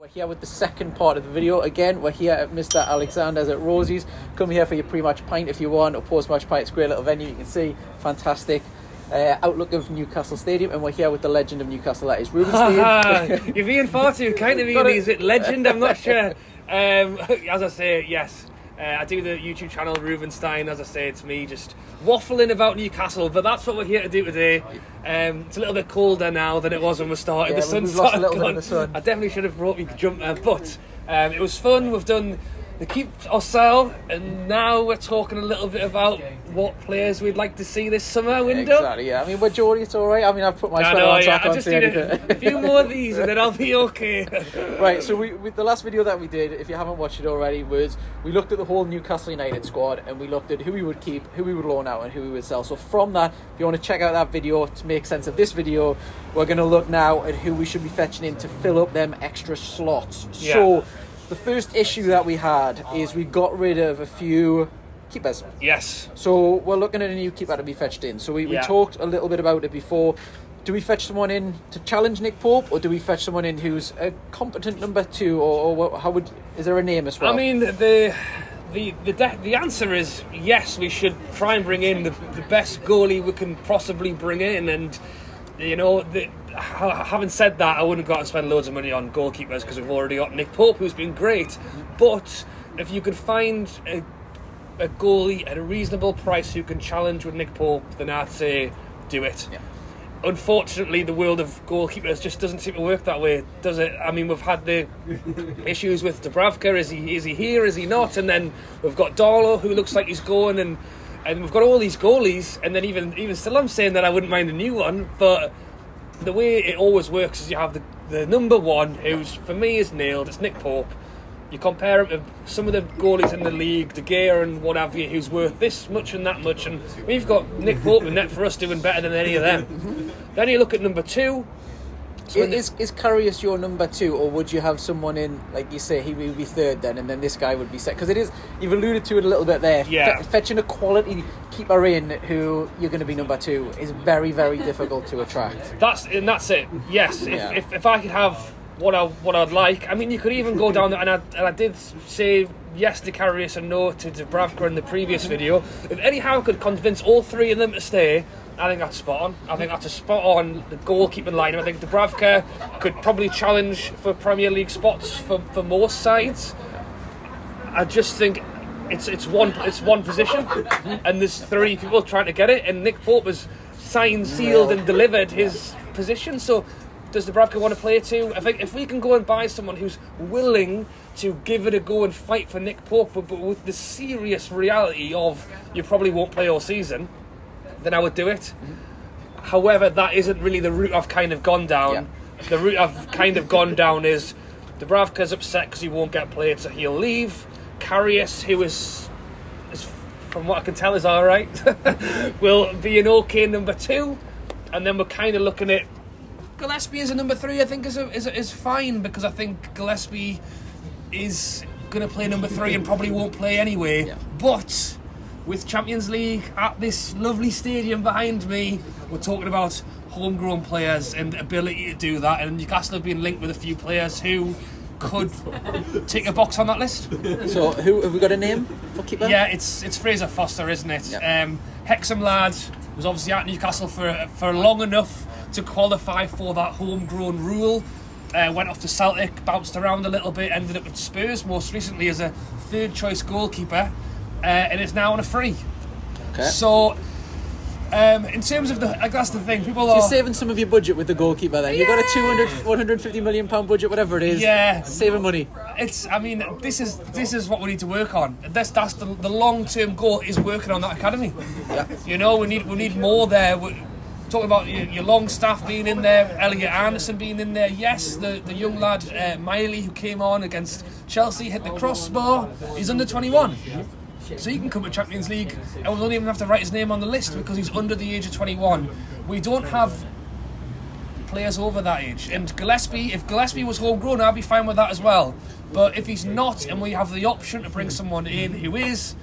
We're here with the second part of the video. Again, we're here at Mr. Alexander's at Rosie's. Come here for your pre-match pint if you want, or post-match pint. It's a great little venue. You can see fantastic outlook of Newcastle Stadium, and we're here with the legend of Newcastle. That is Roobenstein. You're being far too kind of me. Is it legend? I'm not sure. As I say, yes. I do the YouTube channel Roobenstein. As I say, it's me just waffling about Newcastle, but that's what we're here to do today. It's a little bit colder now than it was when we started. Yeah, the sun's we've lost a little bit of the sun. I definitely should have brought me the jumper, but it was fun. We've done the keep or sell, and now we're talking a little bit about what players we'd like to see this summer window. Exactly, yeah. I mean, we're Geordie, it's alright. I mean, I've put my sweater on, so I can't just say need anything. a few more of these and then I'll be okay. Right, so with the last video that we did, if you haven't watched it already, was we looked at the whole Newcastle United squad, and we looked at who we would keep, who we would loan out, and who we would sell. So from that, if you want to check out that video to make sense of this video, we're going to look now at who we should be fetching in to fill up them extra slots. Yeah. So the first issue that we had is we got rid of a few keepers. Yes. So we're looking at a new keeper to be fetched in. So we talked a little bit about it before. Do we fetch someone in to challenge Nick Pope, or do we fetch someone in who's a competent number two, or how would, is there a name as well? I mean, the answer is yes. We should try and bring in the best goalie we can possibly bring in, and you know, having said that, I wouldn't go out and spend loads of money on goalkeepers because we've already got Nick Pope, who's been great. But if you could find a goalie at a reasonable price who can challenge with Nick Pope, then I'd say do it. Yeah. Unfortunately, the world of goalkeepers just doesn't seem to work that way, does it? I mean, we've had the issues with Dubravka. Is he here? Is he not? And then we've got Darlow, who looks like he's going, and we've got all these goalies. And then even still, I'm saying that I wouldn't mind a new one. But the way it always works is you have the number one, who's for me is nailed. It's Nick Pope. You compare him to some of the goalies in the league, De Gea and what have you, who's worth this much and that much, and we've got Nick Pope in net for us doing better than any of them. Then you look at number two. So is Karius your number two, or would you have someone in, like you say, he would be third then, and then this guy would be second? Because it is, you've alluded to it a little bit there. Yeah. Fetching a quality keeper in who you're going to be number two is very, very difficult to attract. That's it. Yes. If I could have what I'd like, I mean, you could even go down there, and I did say yes to Karius and no to Dubravka in the previous video. If Eddie Howe could convince all three of them to stay, I think that's spot on. I think that's a spot on the goalkeeping line. I think Dubravka could probably challenge for Premier League spots for most sides. I just think it's one position, and there's three people trying to get it, and Nick Pope has signed, sealed, and delivered his position. So does Dubravka want to play too? I think if we can go and buy someone who's willing to give it a go and fight for Nick Pope, but with the serious reality of you probably won't play all season, then I would do it. However, that isn't really the route I've kind of gone down. Yeah. The route I've kind of gone down is Dubravka's upset because he won't get played, so he'll leave. Karius, who is from what I can tell is alright, will be an okay number two, and then we're kind of looking at Gillespie as a number three. I think is fine, because I think Gillespie is going to play number three and probably won't play anyway. Yeah. But with Champions League at this lovely stadium behind me, we're talking about homegrown players and ability to do that, and Newcastle have been linked with a few players who could tick a box on that list. So who have we got a name for keeper? Yeah, it's Fraser Foster, isn't it? Yeah. Hexham lad was obviously at Newcastle for long enough to qualify for that homegrown rule. Went off to Celtic, bounced around a little bit, ended up at Spurs most recently as a third choice goalkeeper, and is now on a free. Okay. So in terms of I guess the thing, people are... you're saving some of your budget with the goalkeeper then. You've got a 150 million pound budget, whatever it is. Yeah. Saving money. I mean, this is what we need to work on. That's the long-term goal, is working on that academy. Yeah. You know, we need more there. We're talking about your long staff being in there, Elliot Anderson being in there. Yes, the young lad, Miley, who came on against Chelsea, hit the crossbar. He's under 21. So he can come to Champions League, and we don't even have to write his name on the list because he's under the age of 21. We don't have players over that age. And Gillespie, if Gillespie was homegrown, I'd be fine with that as well. But if he's not, and we have the option to bring someone in who is,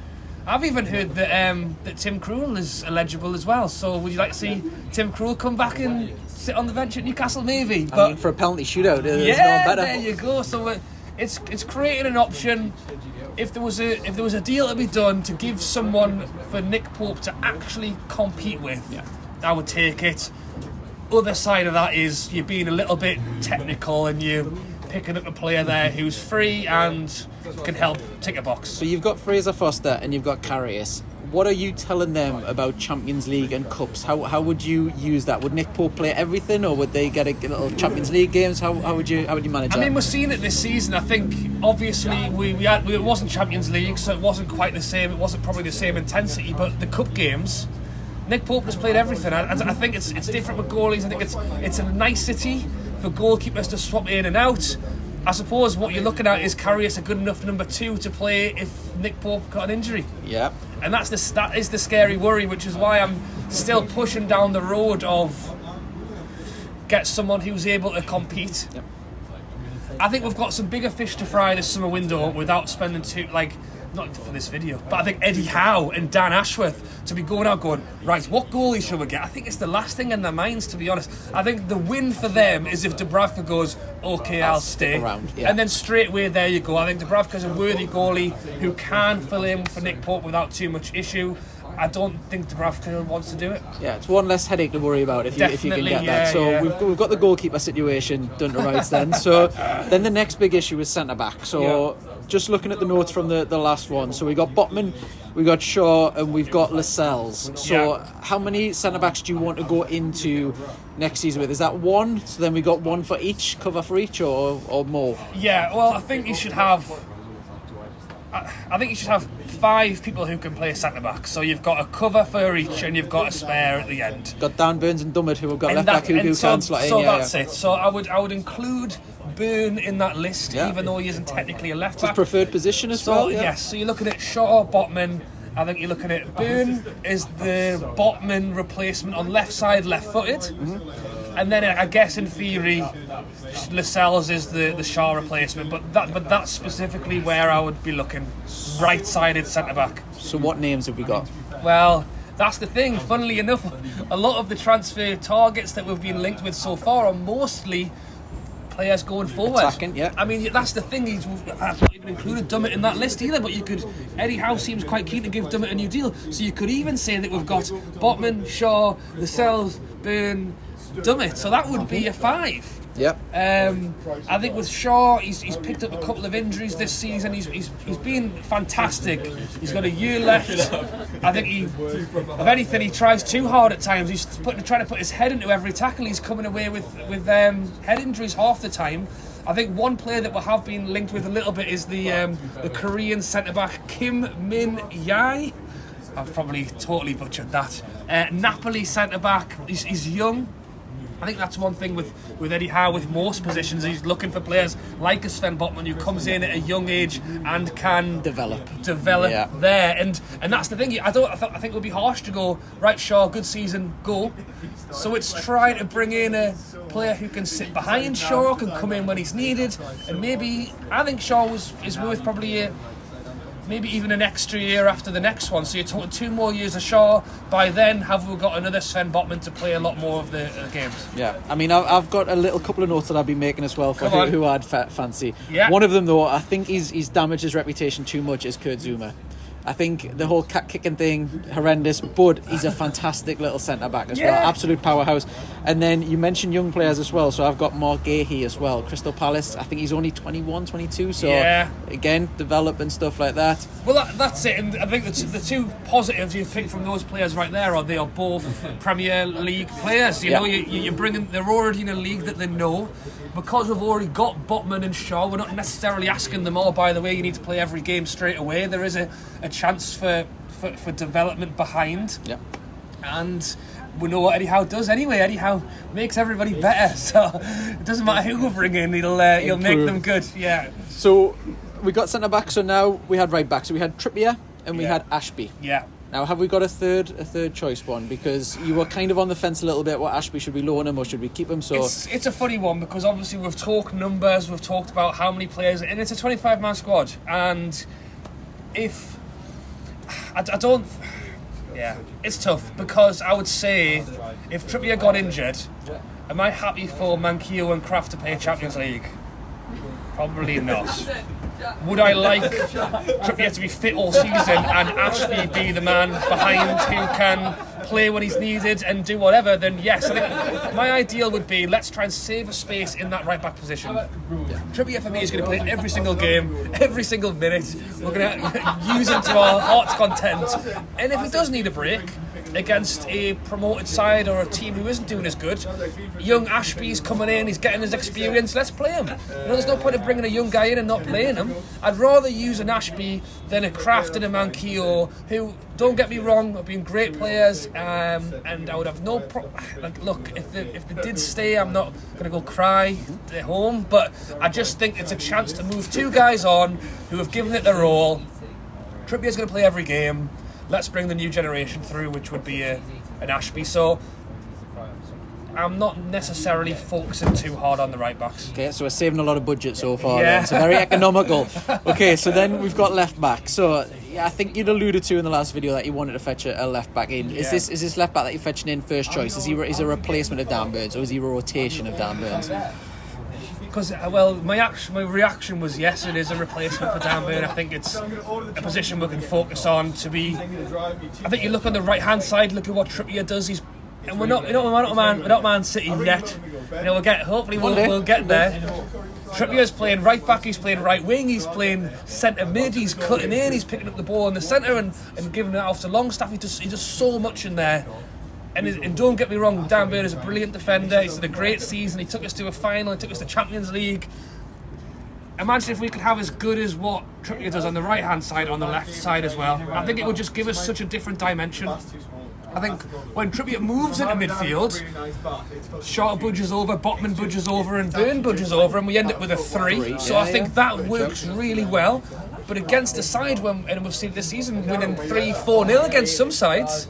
I've even heard that Tim Krul is eligible as well. So would you like to see Tim Krul come back and sit on the bench at Newcastle maybe. But I mean, for a penalty shootout, there's no better. There you go. So it's creating an option. If there was a deal to be done to give someone for Nick Pope to actually compete with, I would take it. Other side of that is you're being a little bit technical and you're picking up a player there who's free and can help tick a box. So you've got Fraser Foster and you've got Karius. What are you telling them about Champions League and Cups? How would you use that? Would Nick Pope play everything, or would they get a little Champions League games? How would you manage that? I mean, we're seeing it this season. I think obviously it wasn't Champions League, so it wasn't quite the same. It wasn't probably the same intensity, but the Cup games, Nick Pope has played everything. I think it's different with goalies. I think it's a nicety for goalkeepers to swap in and out. I suppose what you're looking at is Karius a good enough number 2 to play if Nick Pope got an injury. Yeah. And that is the scary worry, which is why I'm still pushing down the road of get someone who's able to compete. Yep. I think we've got some bigger fish to fry this summer window without spending not for this video, but I think Eddie Howe and Dan Ashworth to be going out going, right, what goalie should we get? I think it's the last thing in their minds, to be honest. I think the win for them is if Dubravka goes, okay, I'll stay. Around, yeah. And then straight away, there you go. I think Dubravka's a worthy goalie who can fill in for Nick Pope without too much issue. I don't think Dubravka wants to do it. Yeah, it's one less headache to worry about if you can get that. So we've got the goalkeeper situation done to rights then. So then the next big issue is centre-back. So just looking at the notes from the last one. So we got Botman, we got Shaw, and we've got Lascelles. So how many centre-backs do you want to go into next season with? Is that one? So then we got one for each, cover for each, or more? Yeah, well, I think you should have 5 people who can play centre-back. So you've got a cover for each and you've got a spare at the end. Got Dan Burns and Dummett who have got left-back who can slot in. So that's it. So I would include Byrne in that list, even though he isn't technically a left-back. His preferred position as well. Yes, so you're looking at Shaw, Botman. I think you're looking at Byrne is the Botman replacement on left side, left-footed. Mm-hmm. And then I guess in theory, Lascelles is the Shaw replacement. But that's specifically where I would be looking. Right-sided centre-back. So what names have we got? Well, that's the thing. Funnily enough, a lot of the transfer targets that we've been linked with so far are mostly players going forward. Attacking, yeah. I mean, that's the thing. I've not even included Dummett in that list either, but Eddie Howe seems quite keen to give Dummett a new deal. So you could even say that we've got Botman, Shaw, Lascelles, Byrne, Dummett. So that would be a 5. Yep. I think with Shaw, he's picked up a couple of injuries this season. He's been fantastic. He's got a year left. I think if anything, he tries too hard at times. He's trying to put his head into every tackle. He's coming away with head injuries half the time. I think one player that we have been linked with a little bit is the Korean centre-back Kim Min-jae. I've probably totally butchered that. Napoli centre-back. He's young. I think that's one thing with Eddie Howe with most positions. He's looking for players like a Sven Botman who comes in at a young age and can develop there. And that's the thing. I think it would be harsh to go, right, Shaw, good season, go. So it's trying to bring in a player who can sit behind Shaw, can come in when he's needed, and maybe I think Shaw is worth probably maybe even an extra year after the next one. So you're talking 2 more years of Shaw. By then, have we got another Sven Botman to play a lot more of the games? Yeah, I mean, I've got a little couple of notes that I've been making as well for who I'd fancy. Yeah. One of them, though, I think he's damaged his reputation too much, is Kurt Zouma. I think the whole cat kicking thing, horrendous, but he's a fantastic little centre-back as well. Absolute powerhouse. And then you mentioned young players as well, so I've got Mark Gahey as well. Crystal Palace, I think he's only 21, 22, so again, develop and stuff like that. Well, that's it, and I think the 2 positives you've picked from those players right there are they are both Premier League players. You know, you're bringing, they're already in a league that they know. Because we've already got Botman and Shaw, we're not necessarily asking them, by the way, you need to play every game straight away. There is a chance for development behind. Yep. And we know what Eddie Howe does anyway. Eddie Howe makes everybody better. So it doesn't matter who we bring in, he'll make them good. Yeah. So we got centre-back, so now we had right-back. So we had Trippier and we had Ashby. Yeah. Now, have we got a third choice one? Because you were kind of on the fence a little bit. What, Ashby, should we loan him or should we keep him? So it's a funny one because obviously we've talked numbers, we've talked about how many players, and it's a 25-man squad. And if it's tough because I would say if Trippier got injured Am I happy for Manquillo and Kraft to play Champions League? Probably not. Would I like Trippier to be fit all season and Ashby be the man behind who can play when he's needed and do whatever? Then yes, I think my ideal would be let's try and save a space in that right back position. Trippier for me is going to play every single game, every single minute. We're going to use him to our heart's content. And if he does need a break against a promoted side or a team who isn't doing as good, young Ashby's coming in, he's getting his experience, let's play him. There's no point of bringing a young guy in and not playing him. I'd rather use an Ashby than a Kraft and a Manquillo, who, don't get me wrong, have been great players, and I would have no look, if they did stay, I'm not going to go cry at home, but I just think it's a chance to move two guys on who have given it their all. Trippier's going to play every game. Let's bring the new generation through, which would be an Ashby. So I'm not necessarily focusing too hard on the right backs. Okay, so we're saving a lot of budget so far. Yeah. So very economical. Okay, so then we've got left back. So yeah, I think you'd alluded to in the last video that you wanted to fetch a left back in. Is this left back that you're fetching in first choice? Is he a replacement of Dan Burns, or is he a rotation of Dan Burns? Because, well, my reaction was yes, it is a replacement for Dan Burn. I think it's a position we can focus on to be. I think you look on the right hand side, look at what Trippier does. And we're not Man City yet. Hopefully we'll get there. Trippier's playing right back, he's playing right wing, he's playing centre mid, he's cutting in, he's picking up the ball in the centre and giving it off to Longstaff. He does so much in there. And don't get me wrong, Dan Burn is a brilliant defender. He's had a great season. He took us to a final. He took us to Champions League. Imagine if we could have as good as what Trippier does on the right-hand side, on the left side as well. I think it would just give us such a different dimension. I think when Trippier moves into midfield, Shaw budges over, Botman budges over, and Burn budges over, and we end up with a 3. So I think that works really well. But against a side, and we've seen this season winning 3-4-0 against some sides,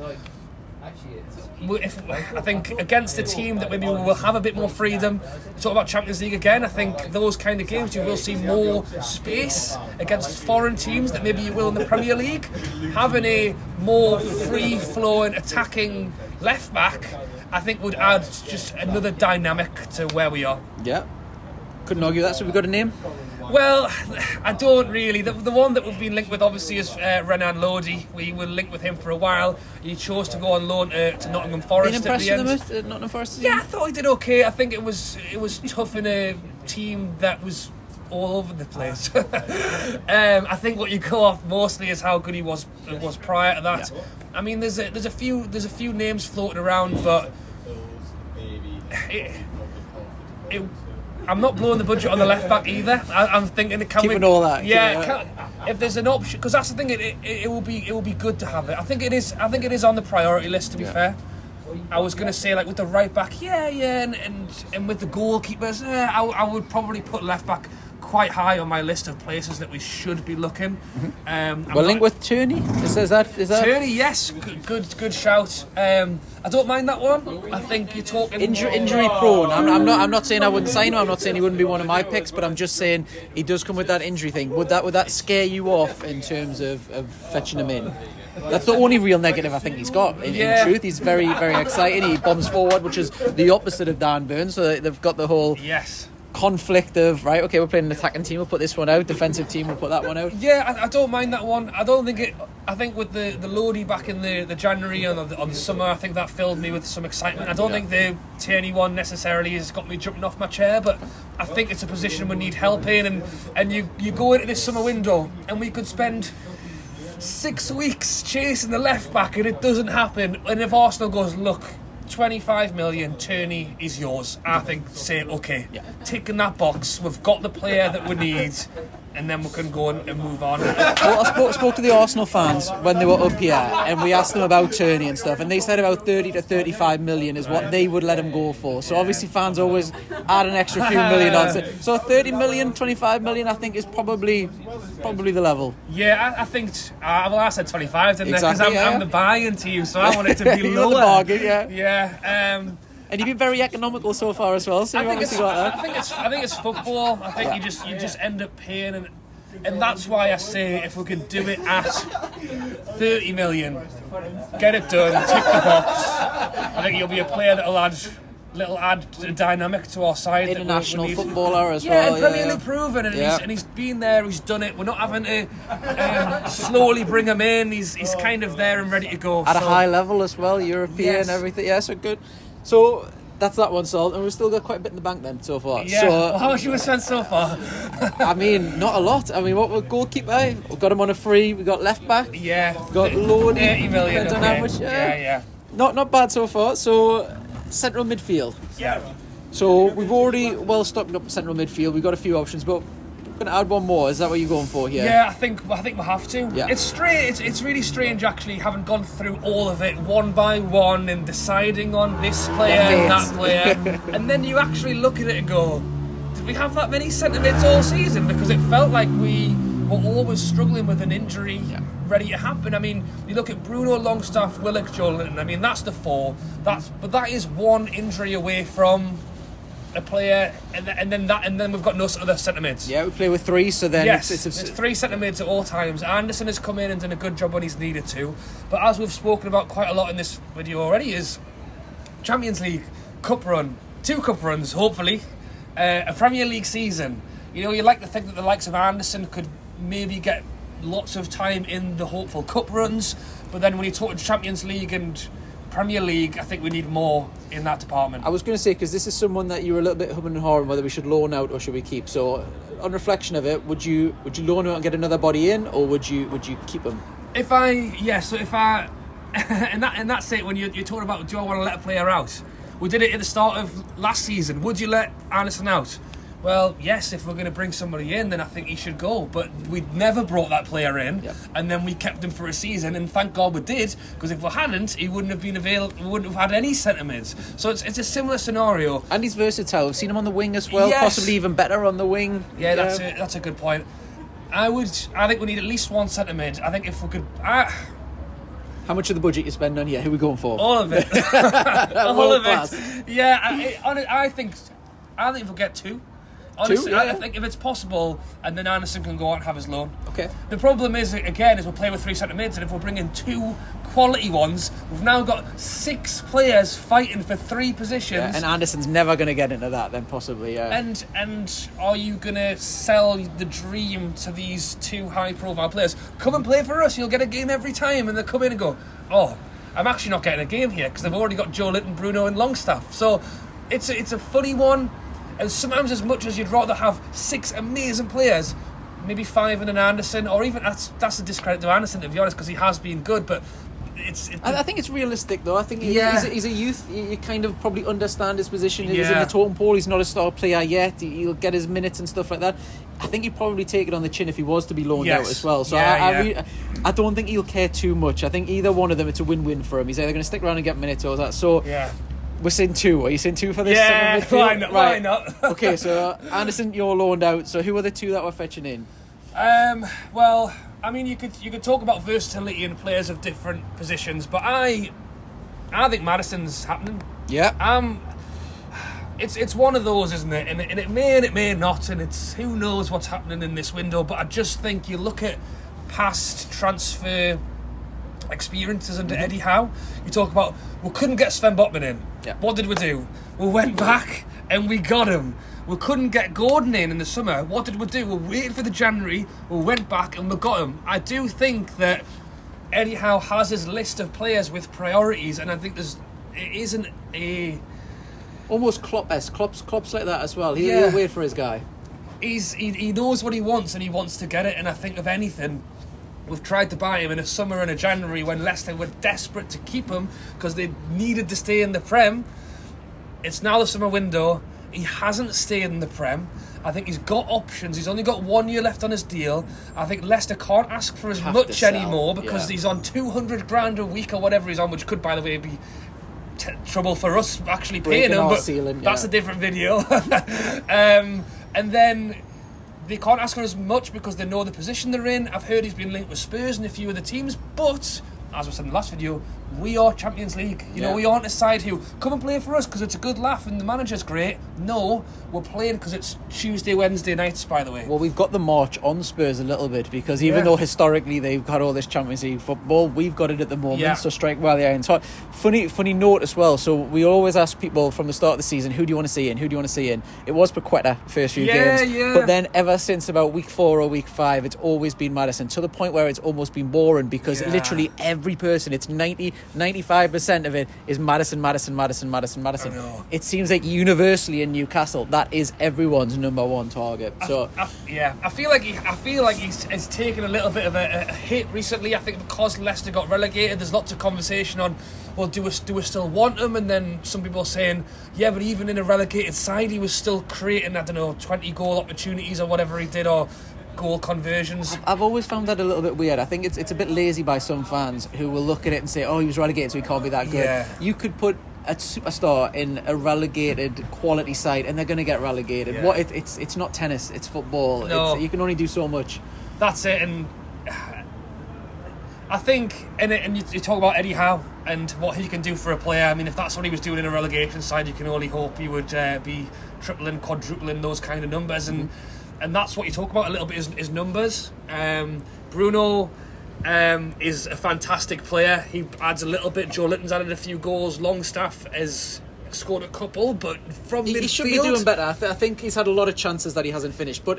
I think against a team that maybe will have a bit more freedom, talk about Champions League again, I think those kind of games you will see more space against foreign teams that maybe you will in the Premier League. Having a more free-flowing, attacking left back, I think would add just another dynamic to where we are. Yeah, couldn't argue that. So we've got a name? Well, I don't really. The one that we've been linked with obviously is Renan Lodi. We were linked with him for a while. He chose to go on loan to Nottingham Forest at the end. Impressed with him at Nottingham Forest? Yeah, I thought he did okay. I think it was tough in a team that was all over the place. I think what you go off mostly is how good he was prior to that. Yeah. I mean, there's a few names floating around, but I'm not blowing the budget on the left back either. I'm thinking, all that. Yeah, if there's an option, because that's the thing. It will be good to have it. I think it is on the priority list. To be fair, I was going to say like with the right back, and with the goalkeepers, I would probably put left back quite high on my list of places that we should be looking. We're linked with Turney. Is that Turney? Yes, good shout. I don't mind that one. I think you're talking injury prone. I'm not saying I wouldn't sign him. I'm not saying he wouldn't be one of my picks, but I'm just saying he does come with that injury thing. Would that scare you off in terms of fetching him in? That's the only real negative I think he's got. In truth, he's very, very exciting. He bombs forward, which is the opposite of Dan Burn. So they've got the whole conflict of, right, okay, we're playing an attacking team, we'll put this one out, defensive team, we'll put that one out. Yeah, I don't mind that one. I think with the Lodi back in the January and on the summer, I think that filled me with some excitement. I don't think the Tierney one necessarily has got me jumping off my chair, but I think it's a position we need help in, and you go into this summer window and we could spend 6 weeks chasing the left back and it doesn't happen. And if Arsenal goes, look, 25 million, Turney is yours, I think say okay, ticking that box, we've got the player that we need, and then we can go and move on. Well, I spoke to the Arsenal fans when they were up here, and we asked them about Turney and stuff, and they said about 30 to 35 million is what they would let him go for. So obviously fans always add an extra few million on. So 30 million, 25 million, I think is probably the level. Yeah, I think. I said 25, didn't I? Because I'm the buying team, so I want it to be lower. The bargain, yeah. And you've been very economical so far as well. So I think it's football. I think you just end up paying, and that's why I say if we could do it at 30 million, get it done, tick the box. I think you'll be a player that'll add little add dynamic to our side. International footballer as well. Yeah, and Premier League proven, and he's been there, he's done it. We're not having to slowly bring him in. He's kind of there and ready to go. At a high level as well, European, everything. Yeah, so good. So that's that one solved, and we've still got quite a bit in the bank then so far. Yeah, so, how much have we spent so far? I mean, not a lot. I mean, what we're goalkeeper, we've got him on a free, we got left back. Yeah. We've got loan. 80 million. Depends on how much, yeah. Not bad so far. So, central midfield. Yeah. So, we've already well stocked up central midfield. We've got a few options, but we're going to add one more. Is that what you're going for here? Yeah, I think we have to. Yeah. It's strange. It's really strange, actually, having gone through all of it one by one and deciding on this player and that player, and then you actually look at it and go, did we have that many centre mids all season? Because it felt like we were always struggling with an injury ready to happen. I mean, you look at Bruno, Longstaff, Willock, Joelinton. I mean, that's the four. But that is one injury away from a player, and then we've got no other centre mids. Yeah, we play with three, so then it's three centre mids at all times. Anderson has come in and done a good job when he's needed to, but as we've spoken about quite a lot in this video already, is Champions League, cup run, 2 cup runs, hopefully, a Premier League season. You know, you like to think that the likes of Anderson could maybe get lots of time in the hopeful cup runs, but then when you talk to Champions League and Premier League, I think we need more in that department. I was going to say, because this is someone that you were a little bit humming and hawing whether we should loan out or should we keep. So, on reflection of it, would you loan out and get another body in, or would you keep him? If I and that's it. When you're talking about, do I want to let a player out? We did it at the start of last season. Would you let Anderson out? Well, yes, if we're going to bring somebody in, then I think he should go. But we never brought that player in, and then we kept him for a season, and thank God we did, because if we hadn't, he wouldn't have been available. We wouldn't have had any centre mids. So it's a similar scenario. And he's versatile. We've seen him on the wing as well, yes. Possibly even better on the wing. Yeah, that's a good point. I think we need at least one centre mid. I think if we could. How much of the budget you spend on here? Who are we going for? All of it. All of it. Yeah, I think if we get 2. Honestly, I think if it's possible, and then Anderson can go out and have his loan. Okay. The problem is, again, is we're playing with 3 centre mids, and if we're bringing 2 quality ones, we've now got 6 players fighting for 3 positions. Yeah, and Anderson's never going to get into that, then possibly. Yeah. And are you going to sell the dream to these 2 high-profile players? Come and play for us. You'll get a game every time, and they come in and go, oh, I'm actually not getting a game here because they've already got Joelinton, Bruno, and Longstaff. So it's a funny one. And sometimes, as much as you'd rather have 6 amazing players, maybe 5 and an Anderson, or even that's a discredit to Anderson, to be honest, because he has been good. But I think it's realistic, though. I think he's a youth. You kind of probably understand his position. He's in the totem pole. He's not a star player yet. He'll get his minutes and stuff like that. I think he'd probably take it on the chin if he was to be loaned out as well. So I don't think he'll care too much. I think either one of them, it's a win-win for him. He's either going to stick around and get minutes or that. So. Yeah. We're saying 2. Are you saying 2 for this? Yeah, why not? Right. Why not? Okay, so Anderson, you're loaned out. So who are the 2 that we're fetching in? Well, I mean, you could talk about versatility in players of different positions, but I think Maddison's happening. Yeah. It's one of those, isn't it? And it may and it may not, and it's who knows what's happening in this window. But I just think you look at past transfer experiences under Eddie Howe. You talk about, we couldn't get Sven Botman in. Yeah. What did we do? We went back and we got him. We couldn't get Gordon in the summer. What did we do? We waited for the January, we went back and we got him. I do think that Eddie Howe has his list of players with priorities, and I think it isn't a... Almost Klopp-esque. Klopp's like that as well. He'll wait for his guy. He knows what he wants, and he wants to get it, and I think of anything... We've tried to buy him in a summer and a January when Leicester were desperate to keep him because they needed to stay in the Prem. It's now the summer window. He hasn't stayed in the Prem. I think he's got options. He's only got 1 year left on his deal. I think Leicester can't ask for as much anymore because he's on 200 grand a week or whatever he's on, which could, by the way, be trouble for us actually paying him. But that's a different video. And then... They can't ask for as much because they know the position they're in. I've heard he's been linked with Spurs and a few other teams, but, as we said in the last video, we are Champions League. You know, we aren't a side who come and play for us because it's a good laugh and the manager's great. No, we're playing because it's Tuesday, Wednesday nights, by the way. Well, we've got the march on Spurs a little bit because even though historically they've got all this Champions League football, we've got it at the moment. So strike while the iron's hot. Funny note as well. So we always ask people from the start of the season, who do you want to see in? Who do you want to see in? It was Paqueta first few games, but then ever since about week 4 or week 5, it's always been Maddison, to the point where it's almost been boring because literally every person, it's 95% of it is Maddison. It seems like universally in Newcastle that is everyone's number one target. So I feel like he's taken a little bit of a hit recently. I think because Leicester got relegated, there's lots of conversation on, well, do we still want him? And then some people are saying, yeah, but even in a relegated side, he was still creating, 20 goal opportunities or whatever he did, or goal conversions. I've always found that a little bit weird. I think it's a bit lazy by some fans who will look at it and say, oh, he was relegated, so he can't be that good. You could put a superstar in a relegated quality side and they're going to get relegated. It's not tennis, it's football. No. You can only do so much. That's it. And I think, and you talk about Eddie Howe and what he can do for a player. I mean, if that's what he was doing in a relegation side, you can only hope he would be tripling, quadrupling those kind of numbers. And that's what you talk about a little bit is numbers. Bruno is a fantastic player. He adds a little bit. Joe Litton's added a few goals. Longstaff has scored a couple, but from midfield... He should be doing better. I think he's had a lot of chances that he hasn't finished, but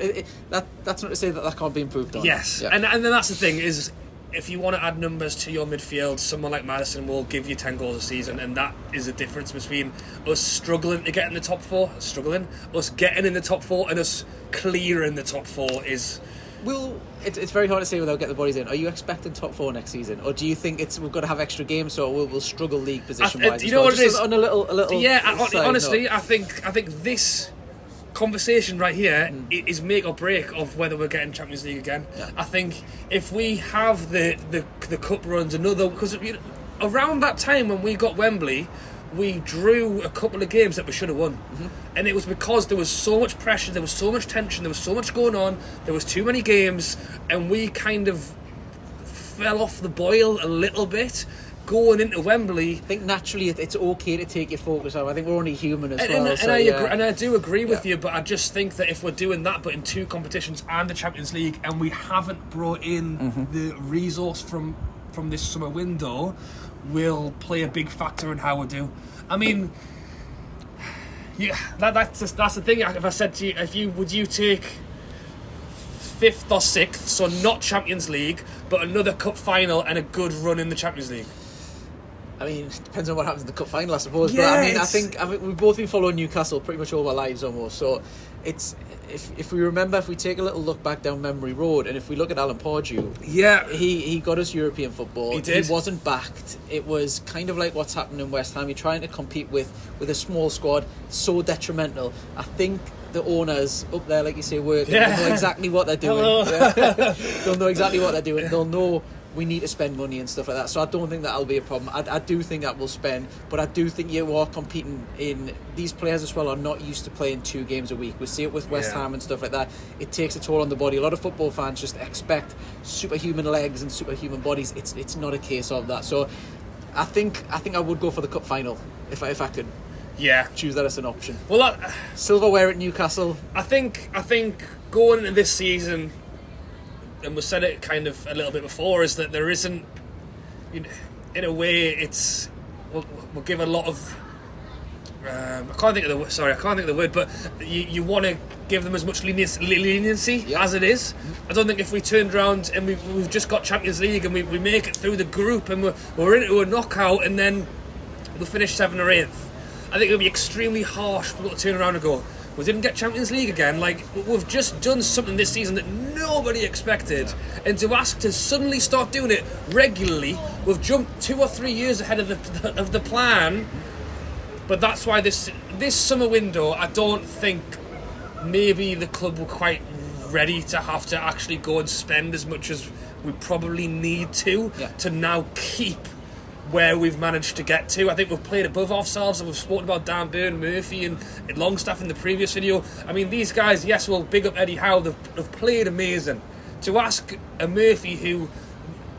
that's not to say that can't be improved on. Yes, and then that's the thing, is if you want to add numbers to your midfield, someone like Maddison will give you 10 goals a season, and that is the difference between us struggling to get in the top 4, us getting in the top 4, and us clearing the top 4 is... Well, it's very hard to say without getting the bodies in. Are you expecting top 4 next season, or do you think we've got to have extra games, so we'll struggle league position wise? You know what it is? On a little honestly, I think this conversation right here is make or break of whether we're getting Champions League again. I think if we have the cup runs because around that time when we got Wembley, we drew a couple of games that we should have won. And it was because there was so much pressure, there was so much tension, there was so much going on, there was too many games, and we kind of fell off the boil a little bit going into Wembley. I think naturally it's okay to take your focus off. I think we're only human as well. And I do agree with you, but I just think that if we're doing that but in 2 competitions and the Champions League, and we haven't brought in the resource from this summer window, will play a big factor in how we do. I mean, that's the thing. If I said to you, would you take 5th or 6th, so not Champions League, but another cup final and a good run in the Champions League? I mean, it depends on what happens in the cup final, I suppose. But I think we've both been following Newcastle pretty much all our lives almost. So it's if we take a little look back down memory road, and if we look at Alan Pardew, he got us European football. He did. He wasn't backed. It was kind of like what's happened in West Ham. You're trying to compete with a small squad, so detrimental. I think the owners up there, like you say, they'll know exactly what they're doing. They'll know exactly what they're doing. They'll know we need to spend money and stuff like that. So I don't think that'll be a problem. I do think that we'll spend, but I do think you are competing in... These players as well are not used to playing 2 games a week. We see it with West Ham and stuff like that. It takes a toll on the body. A lot of football fans just expect superhuman legs and superhuman bodies. It's not a case of that. So I think I would go for the cup final if I could choose that as an option. Well, silverware at Newcastle. I think going into this season, and we said it kind of a little bit before, is that there isn't, in a way, we'll give a lot of. I can't think of the word, but you want to give them as much leniency as it is. I don't think if we turned around and we've just got Champions League and we make it through the group and we're into a knockout and then we'll finish 7th or 8th, I think it would be extremely harsh for people to turn around and go, we didn't get Champions League again. Like, we've just done something this season that nobody expected, and to ask to suddenly start doing it regularly, we've jumped 2 or 3 years ahead of the plan. But that's why this summer window, I don't think maybe the club were quite ready to have to actually go and spend as much as we probably need to now keep where we've managed to get to. I think we've played above ourselves, and we've spoken about Dan Burn, Murphy and Longstaff in the previous video. I mean, these guys, yes, we'll big up Eddie Howe, they've played amazing. To ask a Murphy who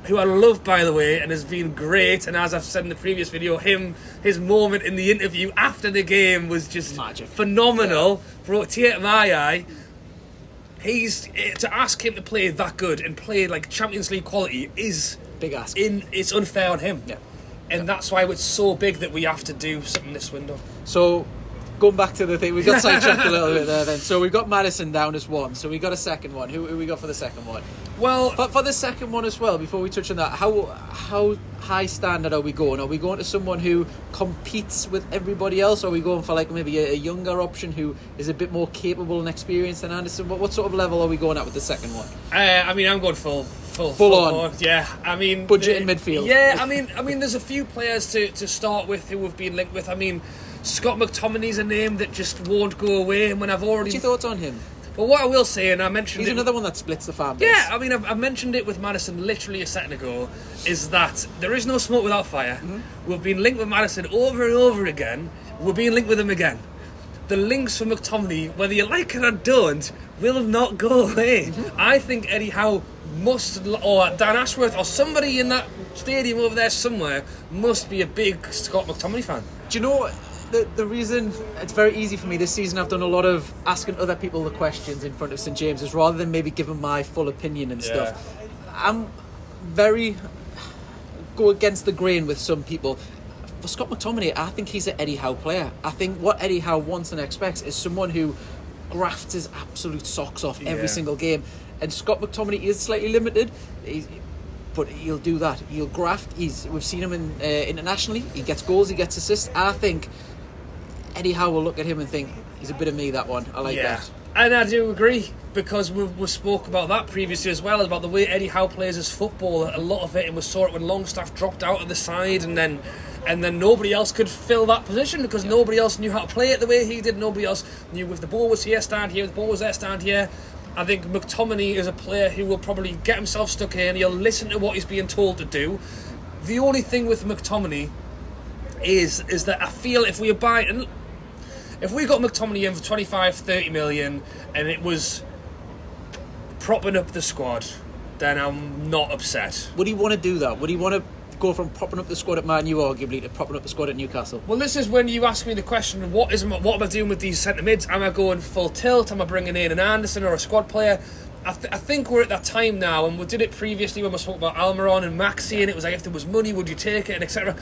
who I love, by the way, and has been great. And as I've said in the previous video, his moment in the interview after the game was just magic, phenomenal. Brought a tear to my eye. To ask him to play that good and play like Champions League quality is big ask. It's unfair on him. Yeah. And that's why it's so big that we have to do something this window. So, going back to the thing, we got sidetracked a little bit there then. So, we got Maddison down as one. So, we got a second one. Who we got for the second one? Well, for the second one as well, before we touch on that, how high standard are we going? Are we going to someone who competes with everybody else? Or are we going for like maybe a younger option who is a bit more capable and experienced than Anderson? What sort of level are we going at with the second one? I mean, I'm going full on. Yeah, I mean, budget in midfield. Yeah, I mean, there's a few players to start with who have been linked with. I mean, Scott McTominay's a name that just won't go away. And when I've already, what's your thoughts on him? Well, what I will say, and I mentioned he's another one that splits the fan base. Yeah, I mean, I've mentioned it with Maddison literally a second ago, is that there is no smoke without fire. Mm-hmm. We've been linked with Maddison over and over again. We're being linked with him again. The links for McTominay, whether you like it or don't, will not go away. Mm-hmm. I think Eddie Howe must, or Dan Ashworth, or somebody in that stadium over there somewhere, must be a big Scott McTominay fan. Do you know the reason it's very easy for me this season? I've done a lot of asking other people the questions in front of St James's rather than maybe giving my full opinion and stuff. I'm very go against the grain with some people. For Scott McTominay, I think he's an Eddie Howe player. I think what Eddie Howe wants and expects is someone who grafts his absolute socks off every single game. And Scott McTominay is slightly limited, but he'll do that. He'll graft. We've seen him internationally. He gets goals, he gets assists. I think Eddie Howe will look at him and think, he's a bit of me, that one. I like that. And I do agree, because we spoke about that previously as well, about the way Eddie Howe plays his football. A lot of it, and we saw it when Longstaff dropped out of the side, and then nobody else could fill that position because nobody else knew how to play it the way he did. Nobody else knew if the ball was here, stand here, if the ball was there, stand here. I think McTominay is a player who will probably get himself stuck in. He'll listen to what he's being told to do. The only thing with McTominay is that I feel if we got McTominay in for 25-30 million and it was propping up the squad, then I'm not upset. Would he want to do that? Would he want to go from propping up the squad at Man U arguably to propping up the squad at Newcastle? Well, this is when you ask me the question, what am I doing with these centre mids? Am I going full tilt? Am I bringing in an Anderson or a squad player? I think we're at that time now, and we did it previously when we spoke about Almiron and Maxi, and it was like, if there was money, would you take it, and etc.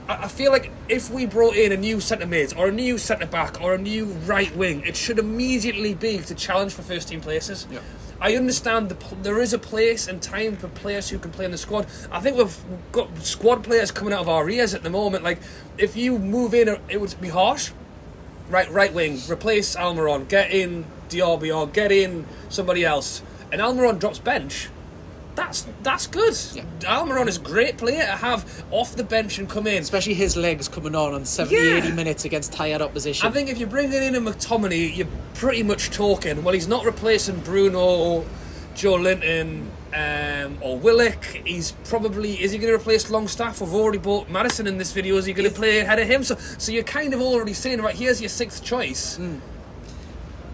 I feel like if we brought in a new centre mid or a new centre back or a new right wing, it should immediately be to challenge for first team places. Yeah. I understand there is a place and time for players who can play in the squad. I think we've got squad players coming out of our ears at the moment. Like, if you move in, it would be harsh. Right wing, replace Almiron, get in Diaby or get in somebody else, and Almiron drops bench. That's good. Yeah. Almiron is a great player to have off the bench and come in. Especially his legs coming on 70-80 minutes against tired opposition. I think if you're bringing in a McTominay, you're pretty much talking, well, he's not replacing Bruno or Joe Linton or Willock. Is he going to replace Longstaff? We've already bought Maddison in this video. Is he going to play ahead of him? So you're kind of already saying, right, here's your sixth choice.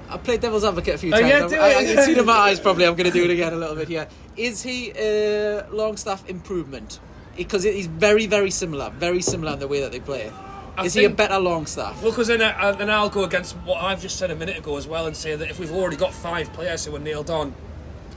I played devil's advocate a few times. I can see it in my eyes probably. I'm going to do it again a little bit here. Is he a Longstaff improvement? Because he's very, very similar in the way that they play. Is he a better Longstaff? Well, because then I'll go against what I've just said a minute ago as well and say that if we've already got 5 players who are nailed on,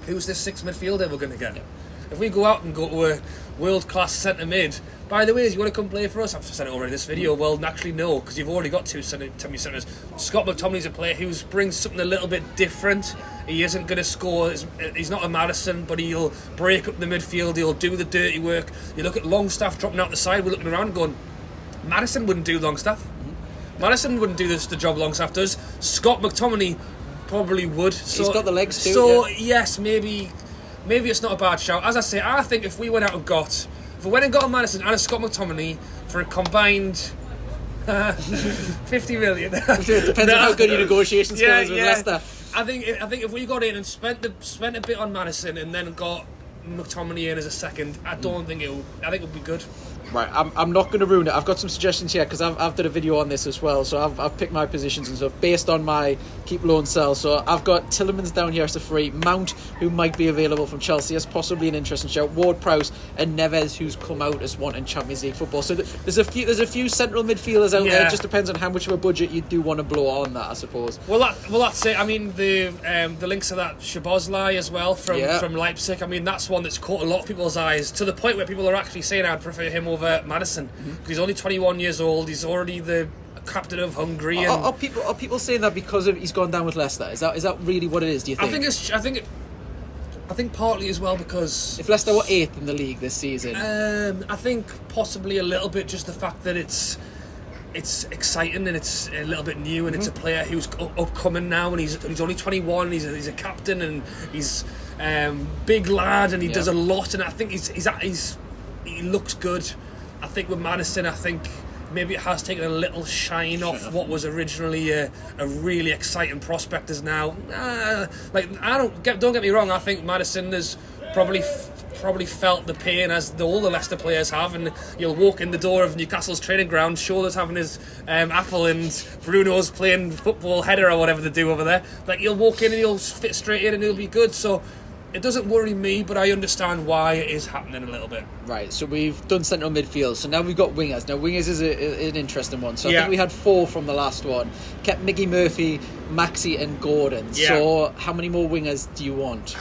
who's this 6th midfielder we're going to get? Yeah. If we go out and go to a world-class centre mid, by the way, do you want to come play for us? I've said it already in this video. Well, naturally no, because you've already got 2 centres. Scott McTominay's a player who brings something a little bit different. He isn't going to score. He's not a Maddison, but he'll break up the midfield. He'll do the dirty work. You look at Longstaff dropping out the side. We're looking around going, Maddison wouldn't do Longstaff. Maddison wouldn't do the job Longstaff does. Scott McTominay probably would. He's got the legs too. So, yes, maybe it's not a bad shout. As I say, I think if we went out and got a Maddison and a Scott McTominay for a combined 50 million. Depends on how good your negotiation skills with Leicester. I think if we got in and spent a bit on Maddison and then got McTominay in as a second, I think it would be good. Right, I'm not going to ruin it. I've got some suggestions here because I've done a video on this as well. So I've picked my positions and stuff based on my keep, loan, sell. So I've got Tielemans down here as a free, Mount, who might be available from Chelsea as possibly an interesting shout, Ward-Prowse and Neves, who's come out as wanting Champions League football. So there's a few central midfielders out there. It just depends on how much of a budget you do want to blow on that, I suppose. Well, that's it. I mean, the links to that Szoboszlai as well from Leipzig. I mean, that's one that's caught a lot of people's eyes to the point where people are actually saying I'd prefer him over Maddison because he's only 21 years old. He's already the captain of Hungary. And are people saying that because he's gone down with Leicester? Is that really what it is? Do you think? I think partly as well because if Leicester were 8th in the league this season, I think possibly a little bit just the fact that it's exciting and it's a little bit new and it's a player who's upcoming now and he's only 21. He's a captain and he's big lad and he does a lot and I think he looks good. I think with Maddison, I think maybe it has taken a little shine off what was originally a really exciting prospect. Is now don't get me wrong. I think Maddison has probably felt the pain as all the Leicester players have, and you'll walk in the door of Newcastle's training ground, Shoulders having his apple and Bruno's playing football header or whatever they do over there. Like you'll walk in and he'll fit straight in and he'll be good. So it doesn't worry me, but I understand why it is happening a little bit. Right, so we've done central midfield, so now we've got wingers. Now wingers is an interesting one. So I think we had 4 from the last one. Kept Miggy, Murphy, Maxi and Gordon. Yeah. So how many more wingers do you want?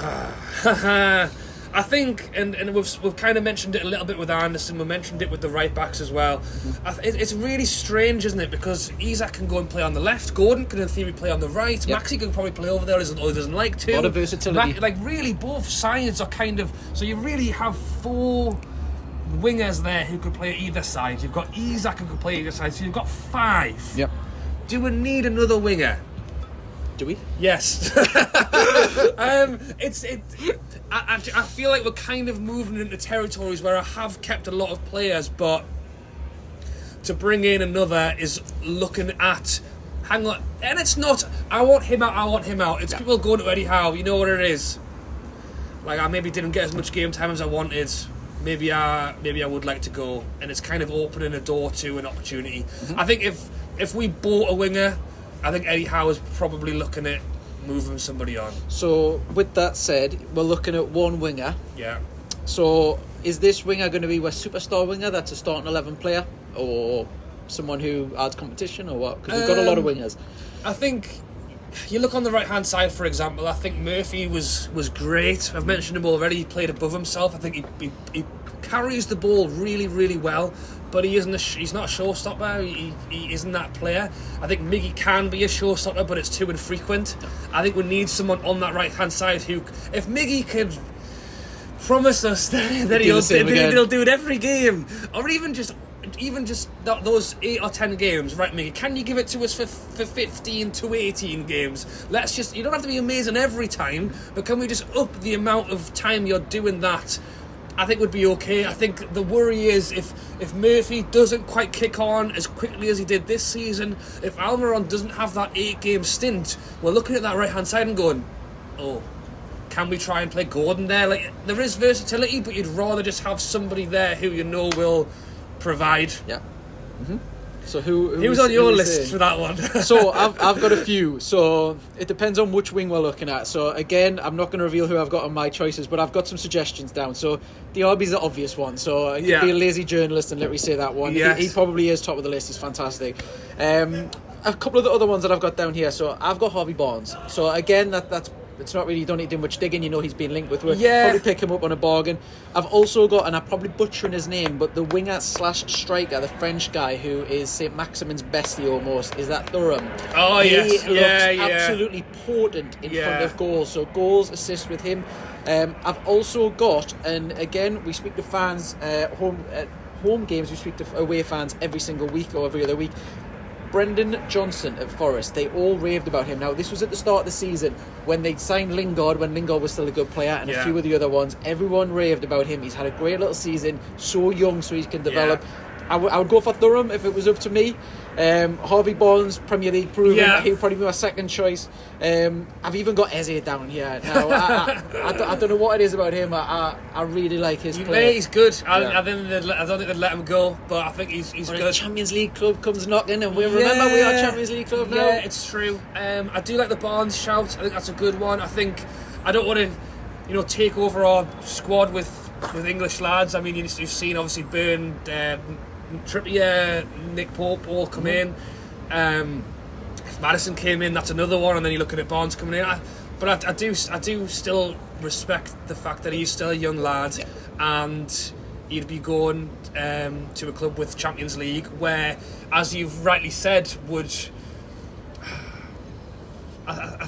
I think, and we've kind of mentioned it a little bit with Anderson, we mentioned it with the right backs as well. It's really strange, isn't it? Because Isak can go and play on the left, Gordon can in theory play on the right, Maxi can probably play over there, or doesn't like to. A lot of versatility. Really both sides are kind of, so you really have 4 wingers there who could play either side. You've got Isak who could play either side, so you've got 5. Yep. Do we need another winger? Do we? Yes. I feel like we're kind of moving into territories where I have kept a lot of players, but to bring in another is looking at, hang on, and it's not, I want him out. It's people going to Eddie Howe, you know what it is. Like I maybe didn't get as much game time as I wanted. Maybe I would like to go, and it's kind of opening a door to an opportunity. I think if we bought a winger, I think Eddie Howe is probably looking at moving somebody on. So with that said, we're looking at one winger. Yeah. So is this winger going to be a superstar winger that's a starting 11 player, or someone who adds competition, or what? Because we've got a lot of wingers. I think you look on the right hand side, for example. I think Murphy was great. I've mentioned him already. He played above himself. I think he carries the ball really, really well. But he's not a showstopper. He isn't that player. I think Miggy can be a showstopper, but it's too infrequent. I think we need someone on that right hand side who, if Miggy could promise us that he'll do it every game, or even just those 8 or 10 games, right, Miggy? Can you give it to us for 15 to 18 games? You don't have to be amazing every time, but can we just up the amount of time you're doing that? I think would be okay. I think the worry is if Murphy doesn't quite kick on as quickly as he did this season, if Almiron doesn't have that 8-game stint, we're looking at that right-hand side and going, oh, can we try and play Gordon there? Like, there is versatility, but you'd rather just have somebody there who you know will provide. Yeah. So who's on your list for that one? So I've got a few. So it depends on which wing we're looking at. So again, I'm not going to reveal who I've got on my choices, but I've got some suggestions down. So Diaby's the obvious one. So he could be a lazy journalist and let me say that one. Yes. He probably is top of the list. He's fantastic. A couple of the other ones that I've got down here. So I've got Harvey Barnes. So again, that's it's not really, you don't need to do much digging. You know he's been linked with work. Yeah. Probably pick him up on a bargain. I've also got, and I'm probably butchering his name, but the winger/striker, the French guy who is St. Maximin's bestie almost, is that Thuram. Oh, yes. He looks absolutely potent in front of goals. So goals, assists with him. I've also got, and again, we speak to fans, home games, we speak to away fans every single week or every other week. Brendan Johnson at Forest, they all raved about him. Now, this was at the start of the season when they signed Lingard, when Lingard was still a good player, and a few of the other ones. Everyone raved about him. He's had a great little season, so young, so he can develop. I would go for Durham if it was up to me. Harvey Barnes, Premier League proven. Yeah. He would probably be my second choice. I've even got Eze down here. Now, I don't know what it is about him. I really like his play. Yeah, he's good. I don't think they'd let him go, but I think he's When good. a Champions League club comes knocking, and we remember we are Champions League club now. Yeah, it's true. I do like the Barnes shout. I think that's a good one. I don't want to, take over our squad with English lads. I mean, you've seen obviously Byrne, Trippier, Nick Pope all come in. If Maddison came in, that's another one, and then you're looking at Barnes coming in. But I do still respect the fact that he's still a young lad, and he'd be going to a club with Champions League, where, as you've rightly said, would. I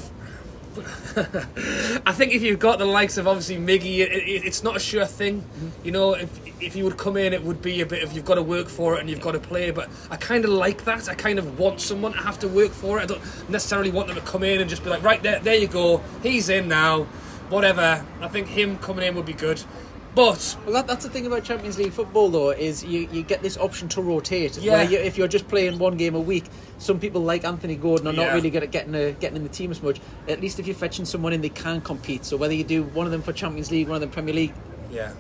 think if you've got the likes of obviously Miggy, it's not a sure thing. If he would come in, it would be a bit of you've got to work for it and you've got to play. But I kind of like that. I kind of want someone to have to work for it. I don't necessarily want them to come in and just be like, right, there you go, he's in now, whatever. I think him coming in would be good. But that's the thing about Champions League football, though, is you get this option to rotate. Yeah. Where if you're just playing one game a week, some people like Anthony Gordon are not really good at getting in the team as much. At least if you're fetching someone in, they can compete. So whether you do one of them for Champions League, one of them Premier League,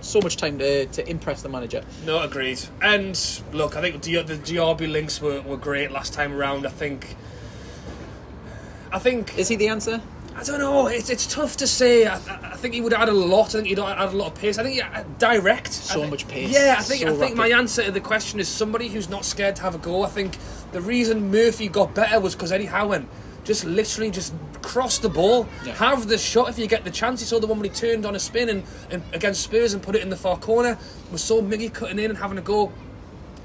so much time to impress the manager. No, agreed. And look, I think the Diaby links were great last time around. I think. Is he the answer? I don't know. It's tough to say. I think he would add a lot. I think he'd add a lot of pace. I think direct. So much pace. Yeah, I think rapid. my answer to the question is somebody who's not scared to have a go. I think the reason Murphy got better was because Eddie Howen literally cross the ball, have the shot if you get the chance. You saw the one when he turned on a spin and against Spurs and put it in the far corner. We saw Miggy cutting in and having a go.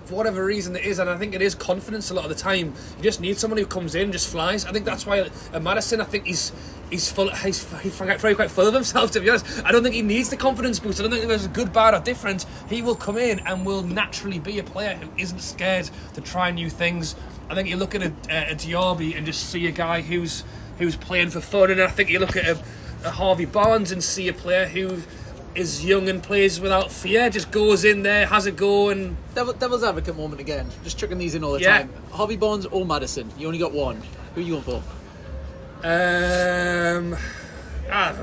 For whatever reason it is, and I think it is confidence a lot of the time. You just need someone who comes in and just flies. I think that's why Maddison, I think he's very quite full of himself, to be honest. I don't think he needs the confidence boost. I don't think there's a good, bad or different. He will come in and will naturally be a player who isn't scared to try new things. I think you look at a Diaby and just see a guy who's playing for fun, and I think you look at a Harvey Barnes and see a player who is young and plays without fear, just goes in there, has a go. And devil's advocate moment again, just chucking these in all the time. Harvey Barnes or Maddison? You only got one. Who are you going for?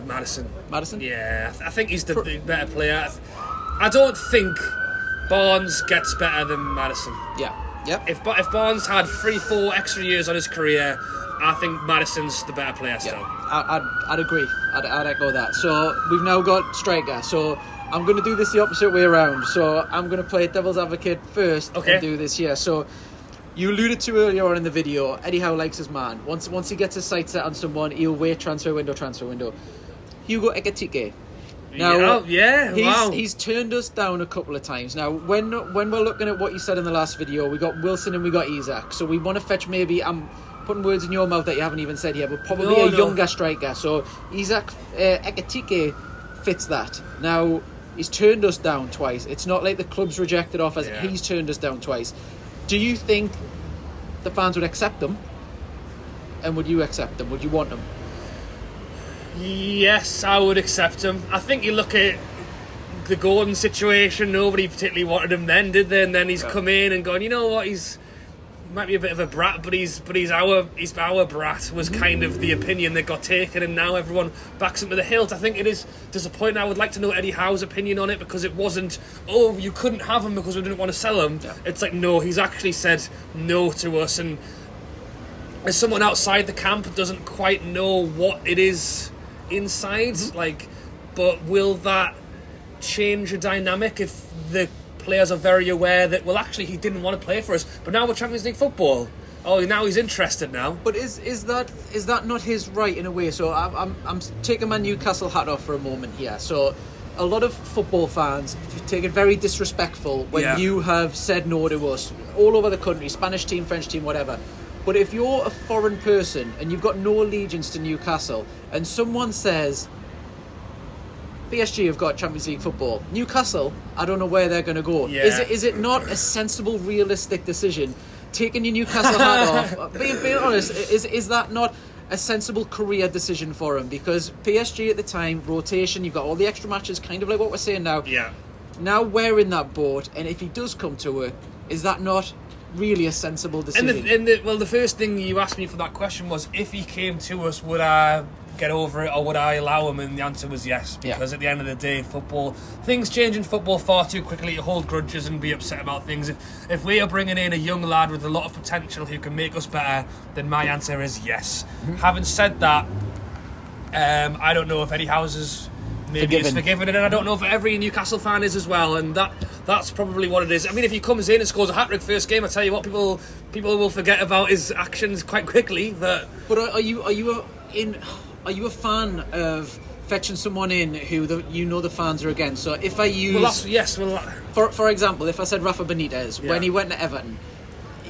Maddison. Madison? Yeah, I think he's the better player. I don't think Barnes gets better than Maddison. Yeah. Yep. If Barnes had 3-4 extra years on his career, I think Maddison's the better player still. I'd agree. I'd echo that. So we've now got striker. So I'm going to do this the opposite way around. So I'm going to play devil's advocate first and do this here. So you alluded to earlier on in the video, Eddie Howe likes his man. Once he gets his sights set on someone, he'll wait transfer window. Hugo Ekitike. Now, he's turned us down a couple of times. Now, when we're looking at what you said in the last video, we got Wilson and we got Isak. So we want to fetch maybe, I'm putting words in your mouth that you haven't even said here, but probably a younger striker. So Isak Ekitike fits that. Now, he's turned us down twice. It's not like the club's rejected offers. He's turned us down twice. Do you think the fans would accept them? And would you accept them? Would you want them? Yes, I would accept him. I think you look at the Gordon situation, nobody particularly wanted him then, did they? And then he's come in and gone, you know what, he might be a bit of a brat, but he's our brat, was kind of the opinion that got taken, and now everyone backs him to the hilt. I think it is disappointing. I would like to know Eddie Howe's opinion on it, because it wasn't, you couldn't have him because we didn't want to sell him. It's like, no, he's actually said no to us, and as someone outside the camp doesn't quite know what it is inside, but will that change a dynamic if the players are very aware that, well, actually he didn't want to play for us, but now we're Champions League football, now he's interested now? But is that not his right in a way? So I'm taking my Newcastle hat off for a moment here. So a lot of football fans take it very disrespectful when you have said no to us all over the country, Spanish team, French team, whatever. But if you're a foreign person and you've got no allegiance to Newcastle, and someone says, PSG have got Champions League football, Newcastle, I don't know where they're going to go. Is it not a sensible, realistic decision? Taking your Newcastle hat off, being honest, is that not a sensible career decision for him? Because PSG at the time, rotation, you've got all the extra matches, kind of like what we're saying now. Yeah. Now we're in that boat, and if he does come to work, Is that not really a sensible decision? Well, the first thing you asked me for that question was, if he came to us, would I get over it or would I allow him? And the answer was yes, because at the end of the day, things change in football far too quickly to hold grudges and be upset about things. If we are bringing in a young lad with a lot of potential who can make us better, then my answer is yes. Having said that, I don't know if Eddie Howe's is forgiven, and I don't know if every Newcastle fan is as well, and that's probably what it is. I mean, if he comes in and scores a hat-trick first game, I tell you what, people will forget about his actions quite quickly. But are you a fan of fetching someone in who the fans are against? So if I use for example, if I said Rafa Benitez when he went to Everton,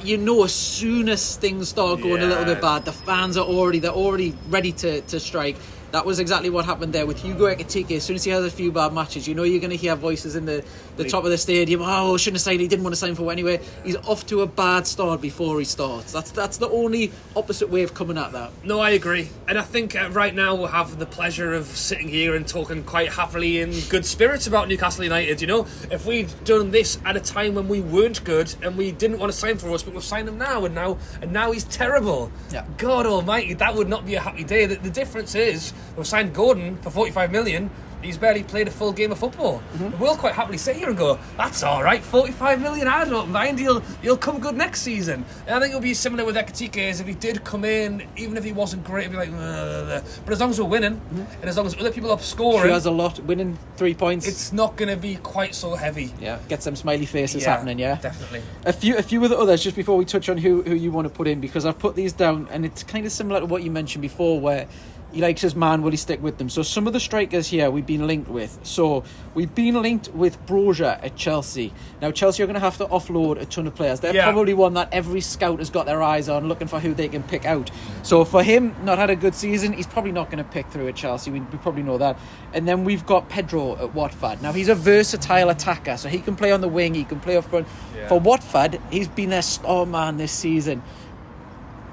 as soon as things start going a little bit bad, the fans are already ready to strike. That was exactly what happened there with Hugo Ekitike. As soon as he has a few bad matches, you're going to hear voices in the top of the stadium. Oh, shouldn't have signed. He didn't want to sign for anyway. He's off to a bad start before he starts. That's the only opposite way of coming at that. No, I agree. And I think right now we'll have the pleasure of sitting here and talking quite happily in good spirits about Newcastle United. If we'd done this at a time when we weren't good and we didn't want to sign for us, but we've signed him now, and now he's terrible. Yeah. God almighty, that would not be a happy day. The difference is, we've signed Gordon for 45 million. He's barely played a full game of football. We'll quite happily sit here and go, that's all right, 45 million, I don't mind, he'll come good next season. And I think it'll be similar with Ekitike, as if he did come in, even if he wasn't great, it'd be like, but as long as we're winning, and as long as other people are scoring, he has a lot, winning 3 points, it's not going to be quite so heavy. Yeah, get some smiley faces happening. Definitely. A few of the others, just before we touch on who you want to put in, because I've put these down, and it's kind of similar to what you mentioned before, where he likes his man, will he stick with them? So some of the strikers here we've been linked with. So we've been linked with Broja at Chelsea. Now Chelsea are going to have to offload a ton of players. They're probably one that every scout has got their eyes on, looking for who they can pick out. So for him, not had a good season, he's probably not going to pick through at Chelsea. We probably know that. And then we've got Pedro at Watford. Now he's a versatile attacker, so he can play on the wing, he can play up front. For Watford, he's been their star man this season.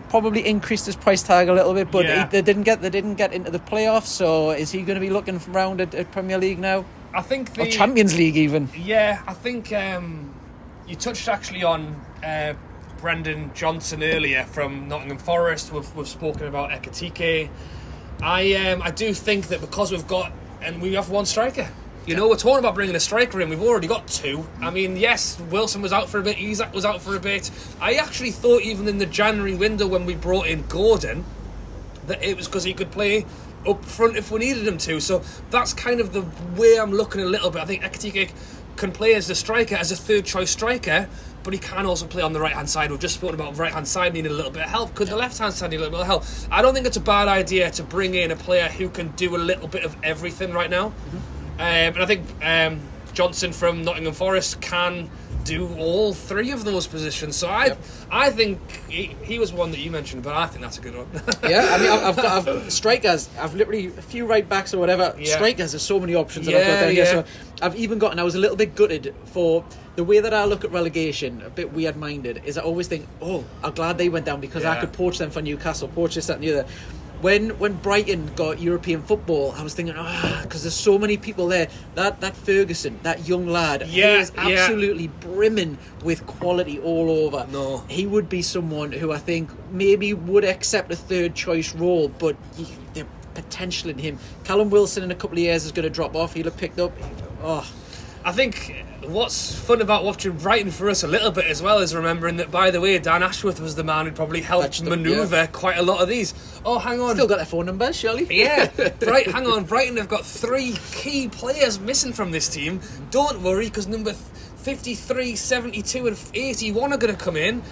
Probably increased his price tag a little bit, but they didn't get into the playoffs. So is he going to be looking around at Premier League now? I think or Champions League even. Yeah, I think you touched actually on Brendan Johnson earlier from Nottingham Forest. We've spoken about Ekitike. I do think that because we have one striker. We're talking about bringing a striker in. We've already got two. I mean, yes, Wilson was out for a bit. Isak was out for a bit. I actually thought even in the January window when we brought in Gordon that it was because he could play up front if we needed him to. So that's kind of the way I'm looking a little bit. I think Ekitike can play as a striker, as a third choice striker, but he can also play on the right hand side. We've just spoken about right hand side needing a little bit of help. Could the left hand side need a little bit of help? I don't think it's a bad idea to bring in a player who can do a little bit of everything right now. And I think Johnson from Nottingham Forest can do all three of those positions. So I think he was one that you mentioned, but I think that's a good one. I mean, I've strikers. I've literally a few right backs or whatever. Strikers, there's so many options that I've got down here. So I've even got, and I was a little bit gutted for the way that I look at relegation, a bit weird-minded, is I always think, I'm glad they went down because I could poach them for Newcastle, poach this, that and the other. When Brighton got European football, I was thinking, because there's so many people there. That Ferguson, that young lad, he is absolutely brimming with quality all over. No. He would be someone who I think maybe would accept a third choice role, but the potential in him. Callum Wilson in a couple of years is going to drop off. He'll have picked up. I think what's fun about watching Brighton for us a little bit as well is remembering that, by the way, Dan Ashworth was the man who probably helped manoeuvre quite a lot of these. Oh, hang on. Still got their phone numbers, surely? Yeah. Hang on. Brighton have got 3 key players missing from this team. Don't worry, because number 53, 72 and 81 are going to come in.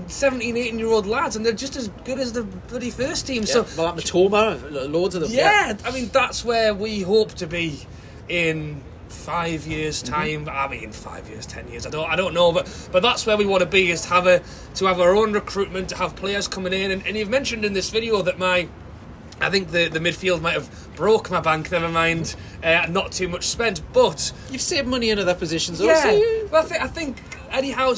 17, 18-year-old lads, and they're just as good as the bloody first team. So, well, Matoma, loads of them. Yeah, I mean, that's where we hope to be in 5 years' time. I mean, 5 years, 10 years. I don't know, but that's where we want to be. Is to have our own recruitment, to have players coming in. And you've mentioned in this video that I think the midfield might have broke my bank. Never mind, not too much spent. But you've saved money in other positions. Yeah, but I think Eddie Howe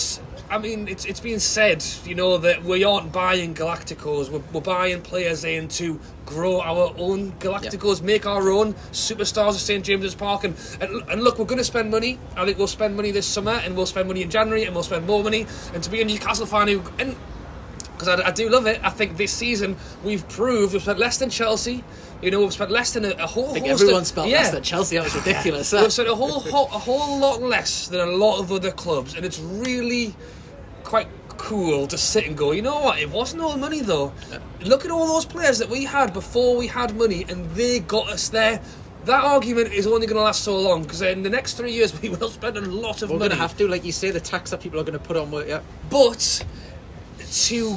I mean, it's been said, that we aren't buying Galacticos. We're buying players in to grow our own Galacticos, make our own superstars of St James's Park. And look, we're going to spend money. I think we'll spend money this summer, and we'll spend money in January, and we'll spend more money. And to be a Newcastle fan because I do love it, I think this season we've spent less than Chelsea. We've spent less than a whole. I think host everyone of, spent less than Chelsea. That was ridiculous. We've spent a whole lot less than a lot of other clubs, and it's really quite cool to sit and go, you know what? It wasn't all money though. Yeah. Look at all those players that we had before we had money, and they got us there. That argument is only going to last so long, because in the next 3 years we will spend a lot of money. We're going to have to, like you say, the tax that people are going to put on. But to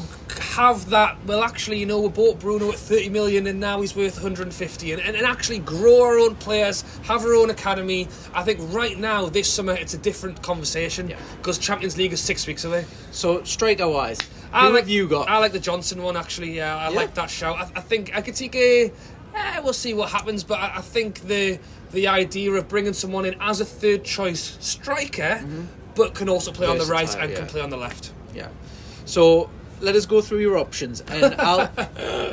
have that, well, actually, we bought Bruno at 30 million and now he's worth 150, and actually grow our own players, have our own academy. I think right now, this summer, it's a different conversation, because Champions League is 6 weeks away. So, striker-wise, who have you got? I like the Johnson one, actually. I like that shout. I think Ekitike, we'll see what happens, but I think the idea of bringing someone in as a third choice striker, but can also play on the right and can play on the left. Yeah. So let us go through your options, and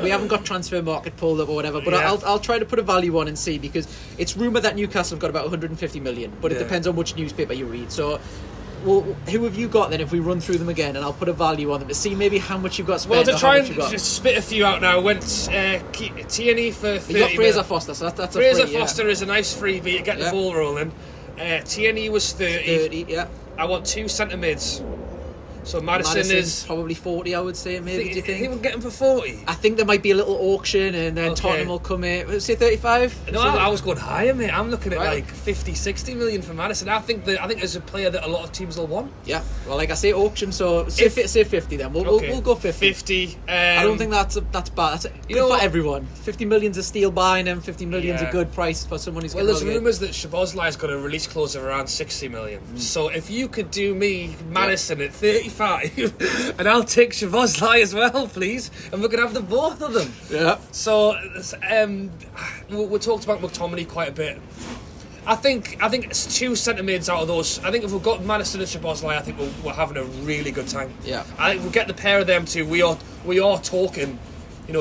we haven't got transfer market pulled up or whatever, but I'll try to put a value on and see, because it's rumoured that Newcastle have got about 150 million, but it depends on which newspaper you read. So who have you got then, if we run through them again, and I'll put a value on them to see maybe how much you've got spent. Well, to try and just spit a few out now, I went Tierney for 30. You got Fraser Foster, so that's Fraser a free, Foster is a nice freebie to get the ball rolling. Tierney was 30. I want 2 centre mids. So Madison is probably 40, I would say. Maybe. Do you think? He would get him for 40. I think there might be a little auction, and then Tottenham will come in. Let's say 35. No, I was going higher, mate. I'm looking at like 50, 60 million for Madison. I think there's a player that a lot of teams will want. Yeah. Well, like I say, auction. So say 50 then. We'll go 50. 50. I don't think that's bad. That's good for everyone. 50 million's a steal buying him. 50 million's a good price for someone who's. Well, there's rumours that Szoboszlai's got a release clause of around 60 million. So if you could do me Madison at 35. And I'll take Szoboszlai as well, please. And we could have the both of them. Yeah. So, we talked about McTominay quite a bit. I think it's 2 centre mids out of those. I think if we've got Madison and Szoboszlai, I think we're having a really good time. Yeah. I think we'll get the pair of them too. We are talking,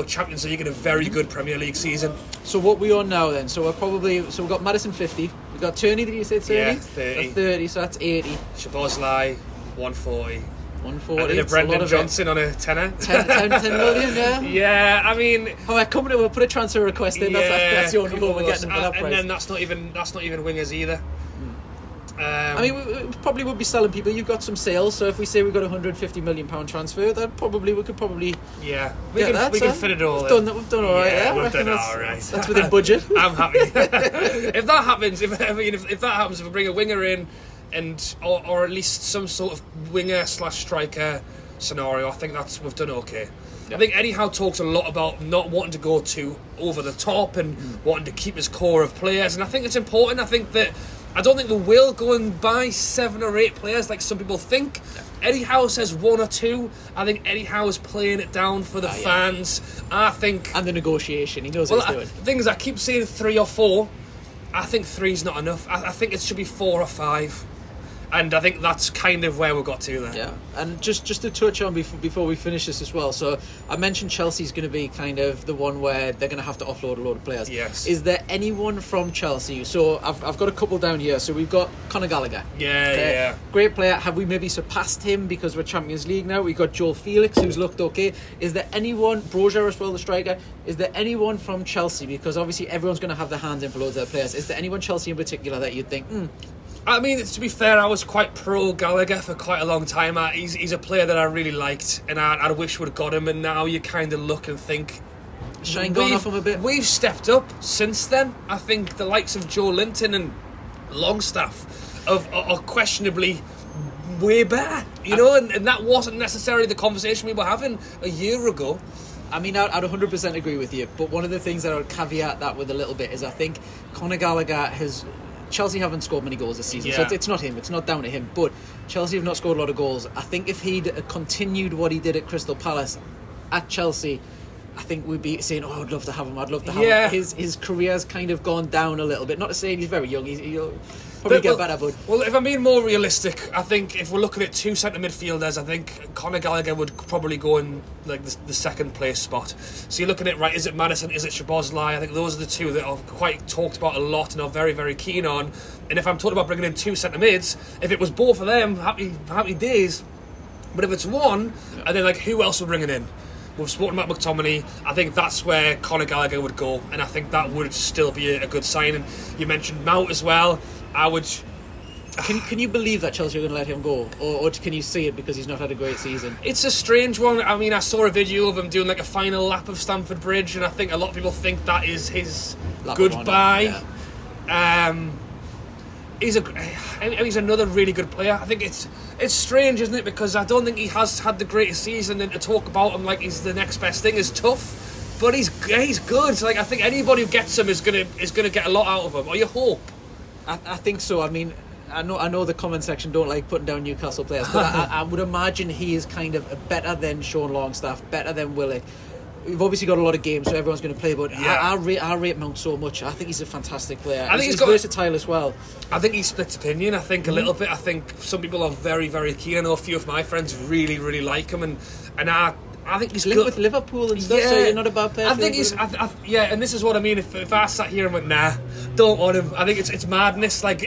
Champions League in a very good Premier League season. So what we on now then? So we've got Madison 50. We've got Tierney. Did you say 30? Yeah, 30. That's 30. So that's 80. Szoboszlai 140. 140. And then a Brendan Johnson on a tenner. 10 million, yeah. Yeah, I mean, we'll put a transfer request in. That's the only goal we're getting for that price. And then that's not even wingers either. I mean, we probably would be selling people. You've got some sales, so if we say we've got £150 million transfer, we could probably we can fit it all. We've done all right. Yeah, we've done all right. That's within budget. I'm happy. If that happens, if we bring a winger in, or at least some sort of winger / striker scenario, I think we've done okay. I think Eddie Howe talks a lot about not wanting to go too over the top and wanting to keep his core of players, and I think it's important. I don't think we will go and buy 7 or 8 players like some people think. Eddie Howe says 1 or 2. I think Eddie Howe is playing it down for the fans. I think, and the negotiation, he knows what he's doing. The thing is, I keep saying 3 or 4. I think 3's not enough. I think it should be 4 or 5. And I think that's kind of where we got to there. Yeah, and just to touch on before we finish this as well. So I mentioned Chelsea's going to be kind of the one where they're going to have to offload a load of players. Yes. Is there anyone from Chelsea? So I've got a couple down here. So we've got Conor Gallagher. Yeah. Great player. Have we maybe surpassed him because we're Champions League now? We've got Joel Felix, who's looked okay. Is there anyone, Brozier as well, the striker? Is there anyone from Chelsea? Because obviously everyone's going to have their hands in for loads of their players. Is there anyone Chelsea in particular that you'd think, I mean, to be fair, I was quite pro Gallagher for quite a long time. He's a player that I really liked, and I wish we'd have got him. And now you kind of look and think, shine gone off him a bit. We've stepped up since then. I think the likes of Joe Linton and Longstaff are questionably way better, and that wasn't necessarily the conversation we were having a year ago. I mean, I'd 100% agree with you, but one of the things that I would caveat that with a little bit is I think Conor Gallagher Chelsea haven't scored many goals this season, so it's not him. It's not down to him. But Chelsea have not scored a lot of goals. I think if he'd continued what he did at Crystal Palace at Chelsea, I think we'd be saying, I'd love to have him. I'd love to have him. His career's kind of gone down a little bit. Not to say he's very young. Probably get better, bud. Well, if I'm being more realistic, I think if we're looking at two centre midfielders, I think Conor Gallagher would probably go in like the second place spot. So you're looking at, right, is it Maddison, is it Szoboszlai? I think those are the two that I've quite talked about a lot and are very, very keen on. And if I'm talking about bringing in two centre mids, if it was both of them, happy days. But if it's one, and then like who else we're bringing in? We've spoken about McTominay. I think that's where Conor Gallagher would go, and I think that would still be a good signing. You mentioned Mount as well. I would. Can you believe that Chelsea are going to let him go, or can you see it because he's not had a great season? It's a strange one. I mean, I saw a video of him doing like a final lap of Stamford Bridge, and I think a lot of people think that is his goodbye. He's another really good player. I think it's strange, isn't it? Because I don't think he has had the greatest season, and to talk about him like he's the next best thing is tough. But he's good. Like I think anybody who gets him is gonna get a lot out of him. Or you hope. I think so. I mean, I know the comment section don't like putting down Newcastle players, but I would imagine he is kind of better than Sean Longstaff, better than Willock. We've obviously got a lot of games, so everyone's going to play, but I rate Mount so much. I think he's a fantastic player. I think he's versatile as well. I think he splits opinion, I think, a little bit. I think some people are very, very keen. I know a few of my friends really, really like him, and I think he's linked with Liverpool and stuff, so you're not a bad player. I think he's... and this is what I mean. If I sat here and went, nah, don't want him, I think it's madness. Like,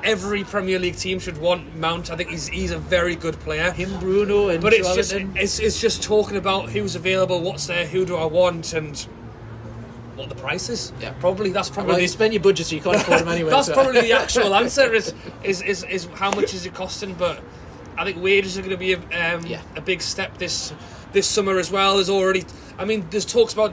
every Premier League team should want Mount. I think he's a very good player. Him, Bruno, and... But it's just talking about who's available, what's there, who do I want, and what the price is. Yeah, that's probably... Well, you spend your budget, so you can't afford him anyway. That's probably the actual answer, is how much is it costing, but I think wages are going to be a big step this summer as well. There's talks about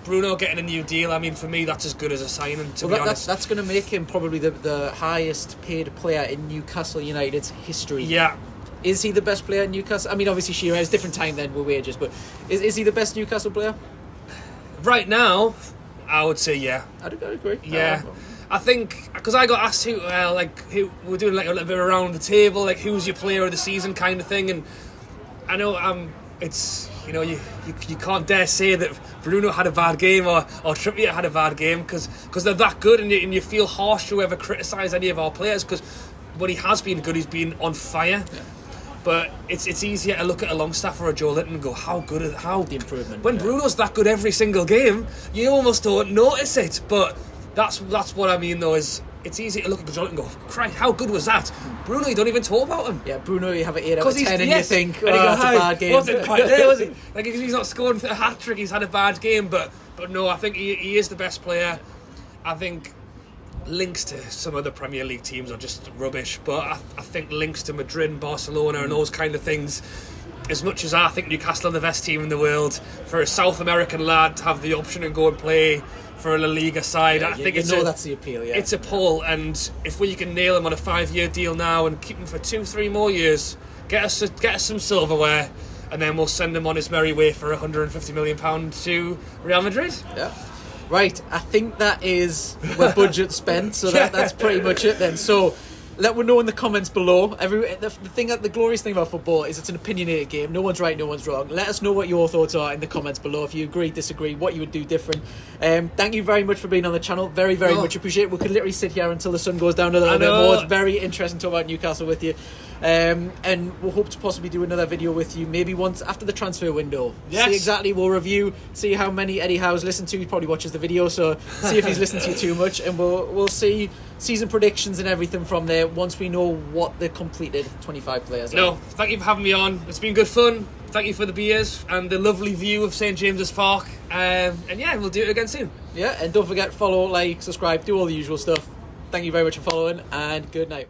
Bruno getting a new deal. I mean, for me, that's as good as a signing, to be honest. That's going to make him probably the highest paid player in Newcastle United's history. Yeah. Is he the best player in Newcastle? I mean, obviously Shearer has different time then with wages, but is he the best Newcastle player? Right now, I would say yeah. I'd agree. Yeah. I think, because I got asked who we're doing like a little bit around the table, like who's your player of the season kind of thing, and I know it's, you can't dare say that Bruno had a bad game or Trippier had a bad game because they're that good, and you feel harsh to ever criticise any of our players, because when he has been good, he's been on fire. Yeah. But it's easier to look at a Longstaff or a Joe Linton and go, how the improvement. When Bruno's that good every single game, you almost don't notice it. But that's what I mean, though, is it's easy to look at Joe Linton and go, Christ, how good was that? Bruno, you don't even talk about him. Yeah, Bruno, you have an 8 out of 10 and you think, it's a bad game. Wasn't quite there, was he? Like, if he's not scoring for a hat-trick, he's had a bad game. But no, I think he is the best player. I think links to some other Premier League teams are just rubbish, but I think links to Madrid and Barcelona and those kind of things, as much as I think Newcastle are the best team in the world, for a South American lad to have the option and go and play for a La Liga side, I think that's the appeal. Yeah, it's a pull, and if we can nail him on a 5-year deal now and keep him for 2-3 more years, get us some silverware, and then we'll send him on his merry way for £150 million to Real Madrid. Yeah. Right, I think that is where budget spent, so that's pretty much it then. So let me know in the comments below. The glorious thing about football is it's an opinionated game. No one's right, no one's wrong. Let us know what your thoughts are in the comments below. If you agree, disagree, what you would do different. Thank you very much for being on the channel. Very, very much appreciate it. We could literally sit here until the sun goes down a little bit more. It's very interesting to talk about Newcastle with you. And we'll hope to possibly do another video with you maybe once after the transfer window. Yes. See exactly, we'll review, see how many Eddie Howe's listened to. He probably watches the video, so see if he's listened to you too much, and we'll see season predictions and everything from there once we know what the completed 25 players are. No, thank you for having me on. It's been good fun. Thank you for the beers and the lovely view of St James's Park. And yeah, we'll do it again soon. Yeah, and don't forget, follow, like, subscribe, do all the usual stuff. Thank you very much for following, and good night.